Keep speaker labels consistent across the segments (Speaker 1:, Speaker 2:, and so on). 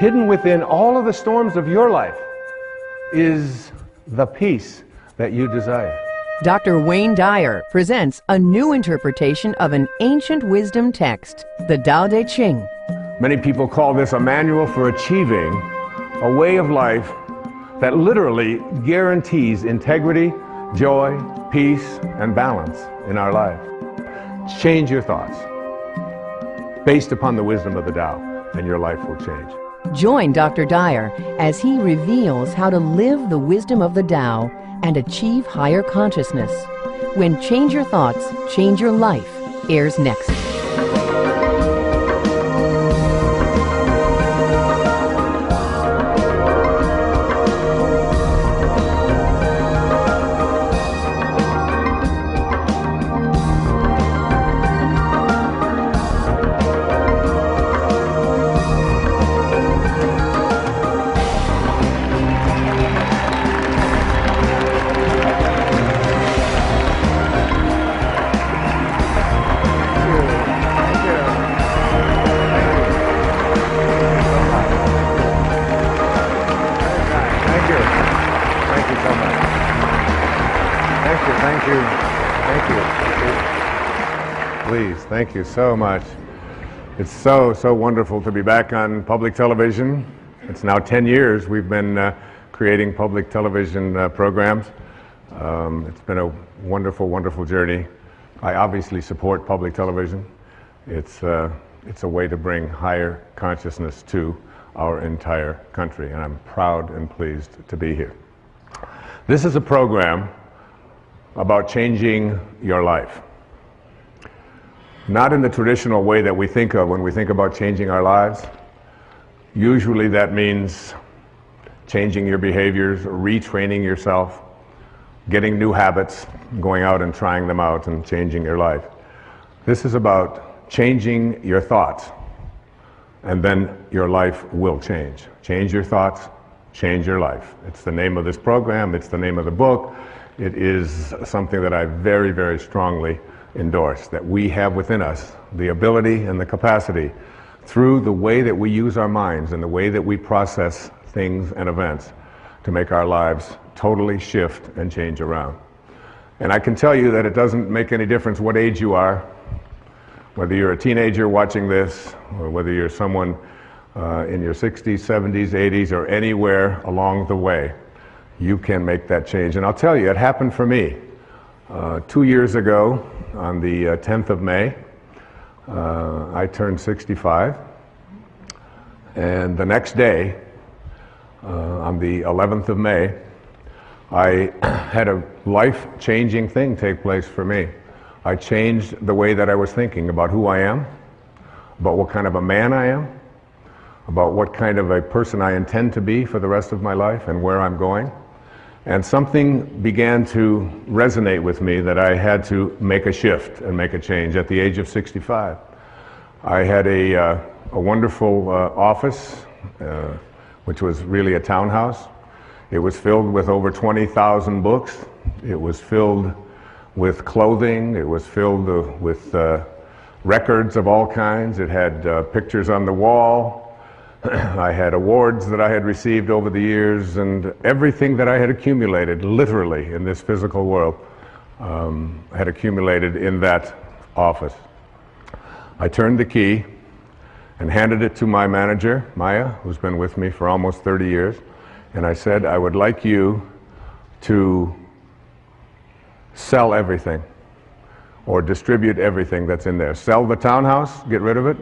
Speaker 1: hidden within all of the storms of your life is the peace that you desire.
Speaker 2: Dr. Wan Dayer presents a new interpretation of an ancient wisdom text, the Tao Te Ching.
Speaker 1: Many people call this a manual for achieving a way of life that literally guarantees integrity, joy, peace, and balance in our life. Change your thoughts based upon the wisdom of the Tao, and your life will change.
Speaker 2: Join Dr. Dayer as he reveals how to live the wisdom of the Tao and achieve higher consciousness. When Change Your Thoughts, Change Your Life airs next.
Speaker 1: Please, thank you so much. It's so wonderful to be back on public television. It's now 10 years we've been creating public television programs. It's been a wonderful journey. I obviously support public television. It's a way to bring higher consciousness to our entire country, and I'm proud and pleased to be here. This is a program about changing your life. Not in the traditional way that we think of when we think about changing our lives. Usually that means changing your behaviors, retraining yourself, getting new habits, going out and trying them out and changing your life. This is about changing your thoughts, and then your life will change. Change your thoughts, change your life. It's the name of this program, it's the name of the book. It is something that I very strongly endorse, that we have within us the ability and the capacity, through the way that we use our minds and the way that we process things and events, to make our lives totally shift and change around. And I can tell you that it doesn't make any difference what age you are, whether you're a teenager watching this, or whether you're someone in your 60s, 70s, 80s, or anywhere along the way. You can make that change. And I'll tell you, it happened for me. 2 years ago, on the 10th of May, I turned 65. And the next day, on the 11th of May, I had a life-changing thing take place for me. I changed the way that I was thinking about who I am, about what kind of a man I am, about what kind of a person I intend to be for the rest of my life and where I'm going. And something began to resonate with me that I had to make a shift and make a change at the age of 65. I had a wonderful office, which was really a townhouse. It was filled with over 20,000 books. It was filled with clothing. It was filled with records of all kinds. It had pictures on the wall. I had awards that I had received over the years, and everything that I had accumulated, literally, in this physical world, had accumulated in that office. I turned the key and handed it to my manager, Maya, who's been with me for almost 30 years, and I said, I would like you to sell everything, or distribute everything that's in there. Sell the townhouse, get rid of it.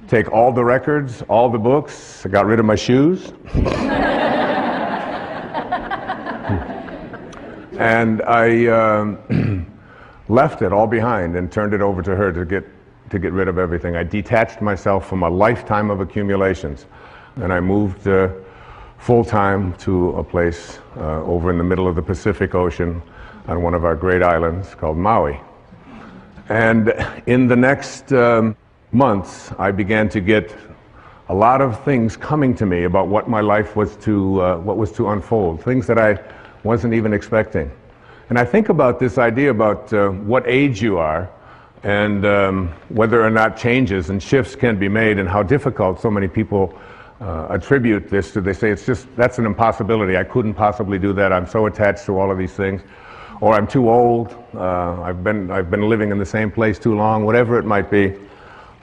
Speaker 1: Take all the records, all the books. I got rid of my shoes. And I left it all behind and turned it over to her to get rid of everything. I detached myself from a lifetime of accumulations, and I moved full-time to a place over in the middle of the Pacific Ocean on one of our great islands called Maui. And in the next months, I began to get a lot of things coming to me about what my life was to unfold, things that I wasn't even expecting. And I think about this idea about what age you are, and whether or not changes and shifts can be made, and how difficult so many people attribute this to, they say it's just, that's an impossibility. I couldn't possibly do that. I'm so attached to all of these things. Or I'm too old. I've been living in the same place too long, whatever it might be.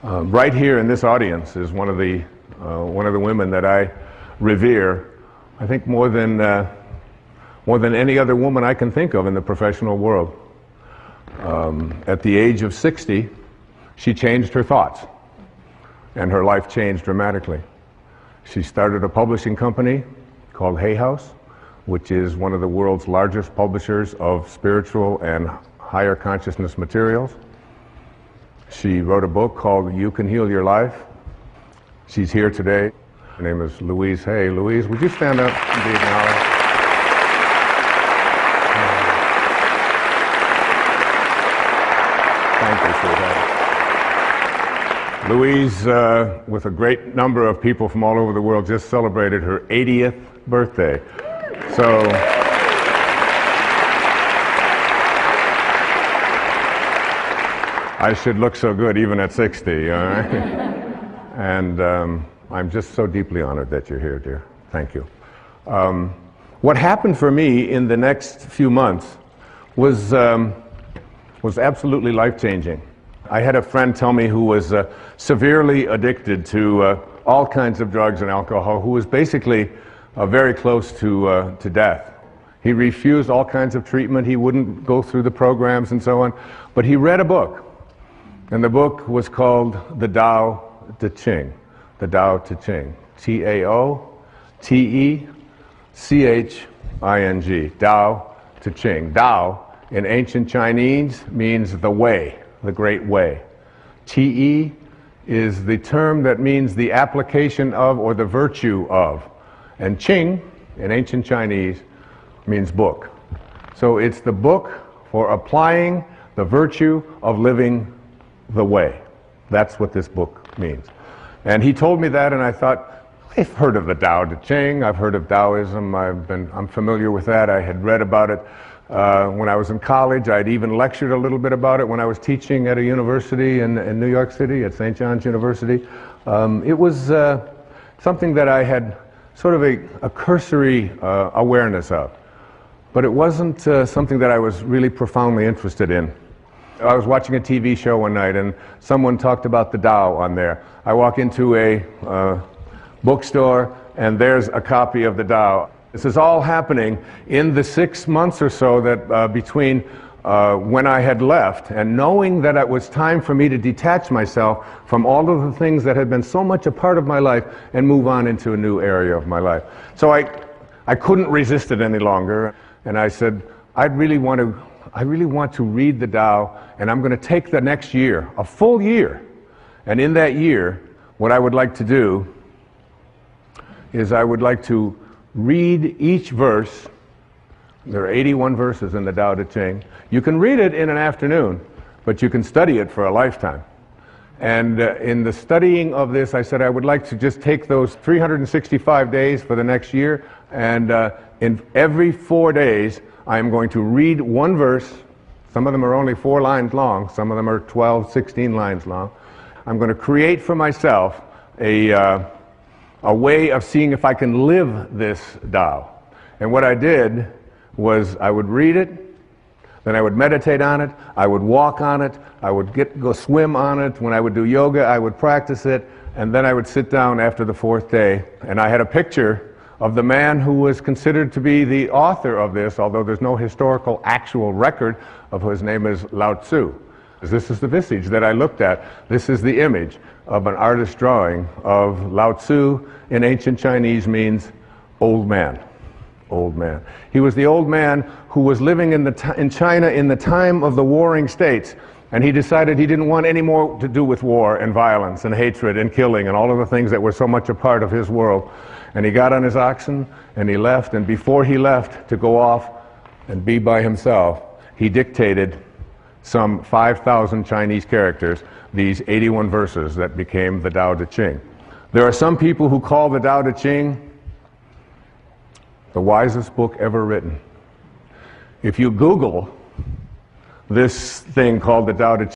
Speaker 1: Right here in this audience is one of the women that I revere, I think more than any other woman I can think of in the professional world. At the age of 60, she changed her thoughts, and her life changed dramatically. She started a publishing company called Hay House, which is one of the world's largest publishers of spiritual and higher consciousness materials. She wrote a book called You Can Heal Your Life. She's here today. Her name is Louise Hay. Louise, would you stand up and be acknowledged? Thank you for that. Louise, with a great number of people from all over the world, just celebrated her 80th birthday. So, I should look so good even at 60, all right? And I'm just so deeply honored that you're here, dear. Thank you. What happened for me in the next few months was absolutely life-changing. I had a friend tell me who was severely addicted to all kinds of drugs and alcohol, who was basically very close to death. He refused all kinds of treatment. He wouldn't go through the programs and so on. But he read a book, and the book was called the Tao Te Ching. The Tao Te Ching. T-A-O-T-E-C-H-I-N-G. Tao Te Ching. Tao in ancient Chinese means the way, the great way. Te is the term that means the application of or the virtue of. And Qing, in ancient Chinese, means book. So it's the book for applying the virtue of living the way. That's what this book means. And he told me that, and I thought, I've heard of the Tao Te Ching, I've heard of Taoism, I'm familiar with that. I had read about it when I was in college. I'd even lectured a little bit about it when I was teaching at a university in New York City, at St. John's University. It was something that I had sort of a cursory awareness of. But it wasn't something that I was really profoundly interested in. I was watching a TV show one night, and someone talked about the Tao on there. I walk into a bookstore, and there's a copy of the Tao. This is all happening in the 6 months or so that between when I had left, and knowing that it was time for me to detach myself from all of the things that had been so much a part of my life and move on into a new area of my life. So I couldn't resist it any longer, and I said, I really want to read the Tao, and I'm going to take the next year, a full year, and in that year, what I would like to do is I would like to read each verse. There are 81 verses in the Tao Te Ching. You can read it in an afternoon, but you can study it for a lifetime. And in the studying of this, I said I would like to just take those 365 days for the next year, and in every 4 days, I am going to read one verse. Some of them are only 4 lines long. Some of them are 12, 16 lines long. I'm going to create for myself a way of seeing if I can live this Tao. And what I did was I would read it, then I would meditate on it, I would walk on it, I would go swim on it. When I would do yoga, I would practice it, and then I would sit down after the 4th day, and I had a picture of the man who was considered to be the author of this, although there's no historical actual record of his name is Lao Tzu. This is the visage that I looked at. This is the image of an artist's drawing of Lao Tzu. In ancient Chinese means old man. Old man. He was the old man who was living in China in the time of the warring states, and he decided he didn't want any more to do with war and violence and hatred and killing and all of the things that were so much a part of his world. And he got on his oxen and he left, and before he left to go off and be by himself, he dictated some 5,000 Chinese characters, these 81 verses that became the Tao Te Ching. There are some people who call the Tao Te Ching the wisest book ever written. If you Google this thing called the Tao Te Ching,